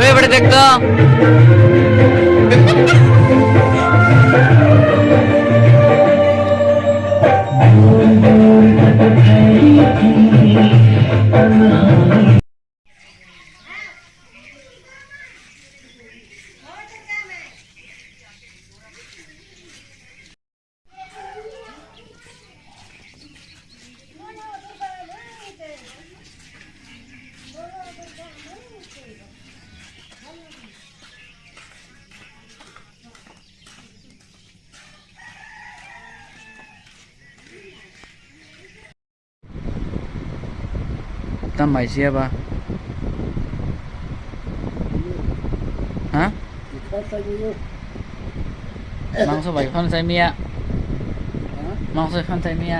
এবারে দেখতো tam mày xe ba hả mang số 7 phân say mía mang số phân say mía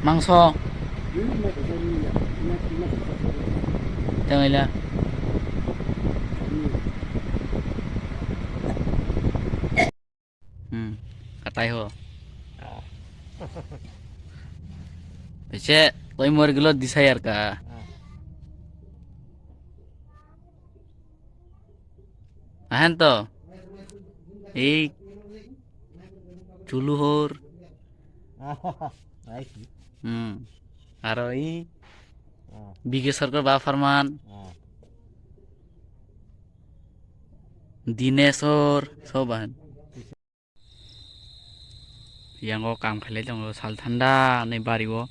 mang so chẳng ai là cả tay hồ Pece, tôi mau gelo disayar ka. Ahan to, chuluhur, aroi, bige sarkar ba farman, dinesor, soban. Yang go kam khale jong sal thanda nei bari go.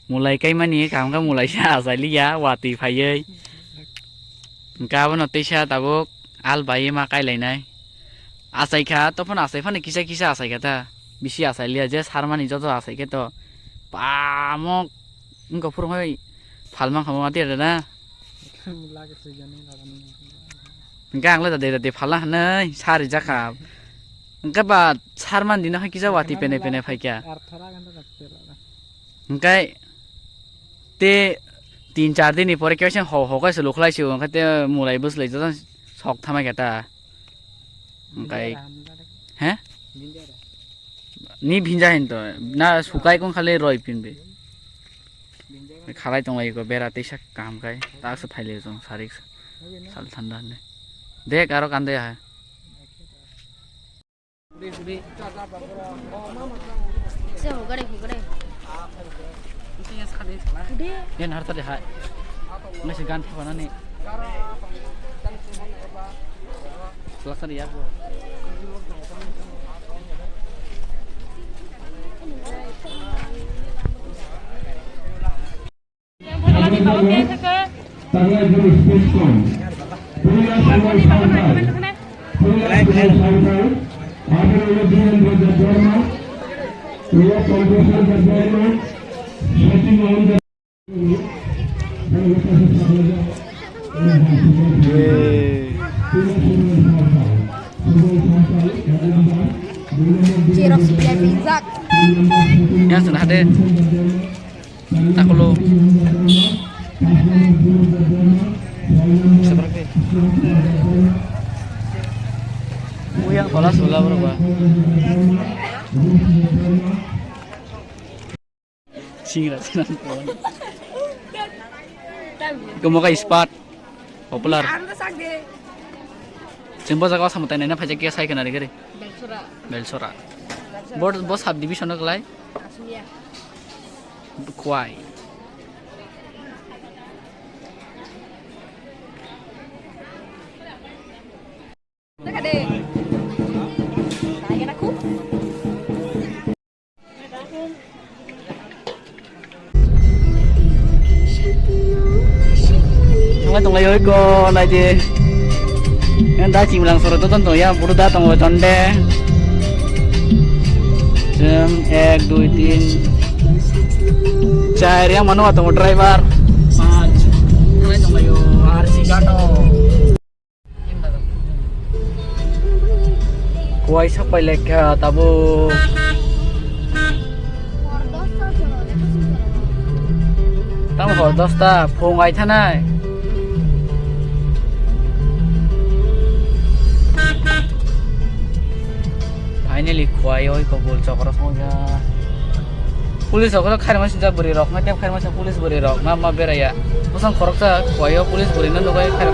Mulai cái mani cảm cái mulai xa giải lý giá và tỷ phải ơi cá vẫn tây xa tao al bay mà cái này này asai khá tôi phân asai phân kisa asai cái ta bisi asai lihat aja sarmani jodoh asai cái to pa mok enggak purung hoi palmang kamu mati ada na enggak anglet ada palah nih sari jakap enggak bat sarman di nah kisa wati pene pene phải kya enggak ते 3-4 दिन পরে কেছে হকাইছে লখলাইছে ওখানে মুলাই বসলাই যখন শক থামা গেটা গাই হ্যাঁ নি ভিঞ্জা হেন তো না শুকাই কোন খালে রই পিনবে খালাই দंलाय को बेराते सा काम गाय तासो फाइले जों सारिक साल ठंडा ने देख आरो कांदे है से होगड़े Yan harta deh hai, nggak segan mana nih? Selasa dia gua. Cirok dia pizza. Ya sudah ada. Tak perlu. Seperti. Yang bola sebelah berapa? Singrat. Kamu ke spot populer. Jempo jaga sama tenan na pajak saya kena dikari. Belsora. Bos hab division nak lai. Kuai. Tong layo ko na je. Yang dah cim lang sore tu tong ya buru dah tong conde. Jam 1, 2, 3 4 yang mana tong driver 5 tong layo RC gato. Kuai sampai leka tabu. Tamu hor dosta phongai thanai. kuai oi ko gol chokro khoja pulis okro khair mas ja buri rok na tep khair mas pulis buri rok ma beraya usang khorok sa kuai pulis buri na nogai khair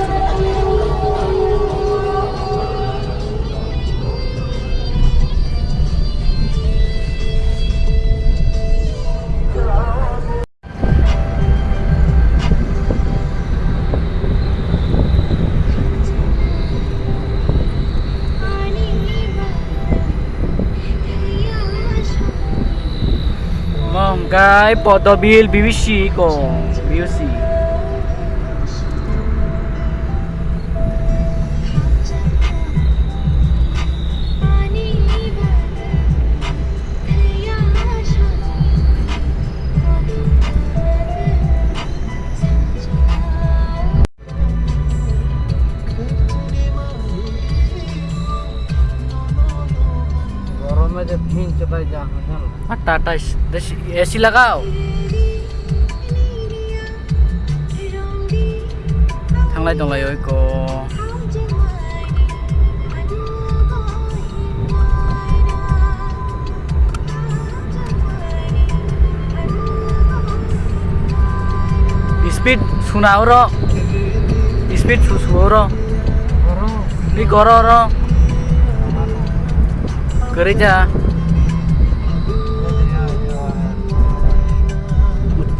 Mongkai podobil BBC ko BBC गरम में जब भींग चुका है जहाँ Tata AC लगाओ थांलाय दंलाय oi ko speed sunao ro speed susuo ro di goro ro gereja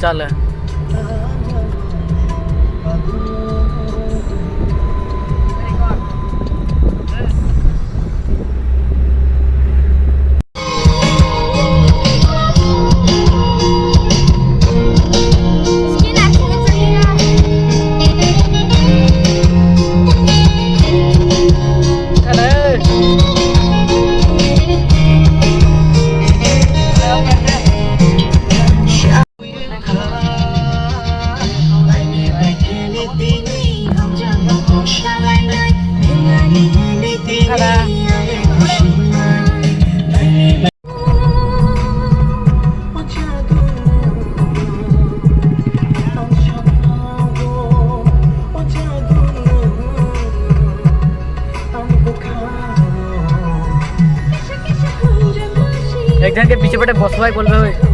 चल Skin accident चलेगा एक जन के पीछे बैठे बॉस भाई बोल रहे हो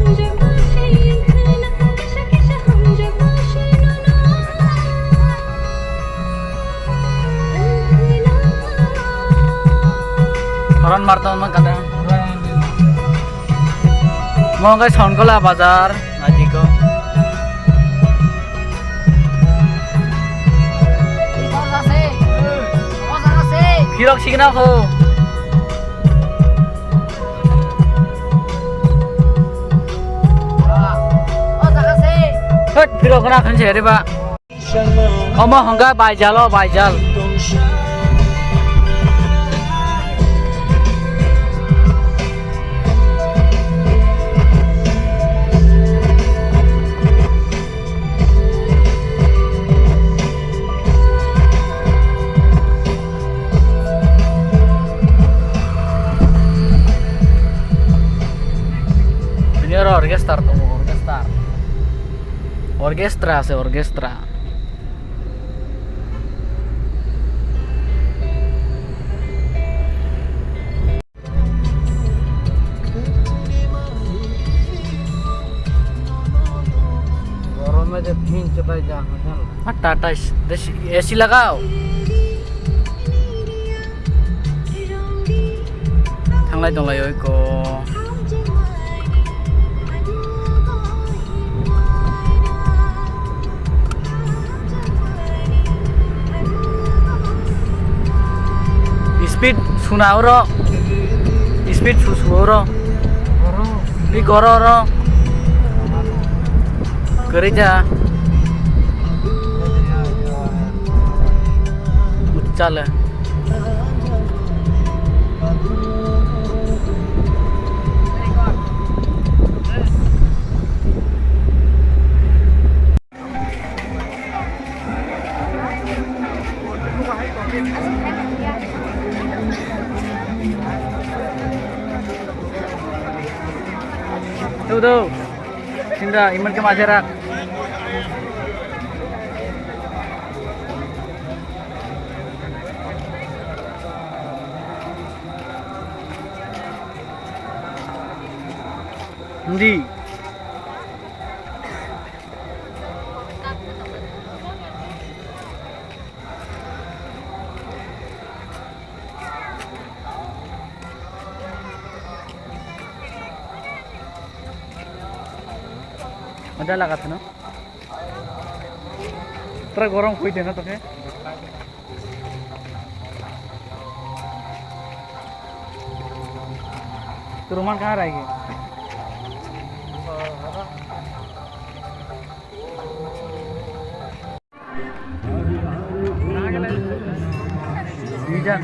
हॉर्न मारता हूँ मैं कहता हूँ मोंगा सोनकोला बाजार आदि को फिर सीखना हो फिर कना खन से रे बा अमा हंगा बाइजाल ini orkestra tuh orkestra गरम में जब भींग चुका है जहाँ टाटा एसी लगाओ थांलाय दंलाय oi ko speed sunao ro speed susuo ro di goro ro gereja चल tuh Sindra iman ke masyarakat জি मजा लगा था ना पूरा गरम हुई थे ना तो रुमान कहाँ रह गए रीजन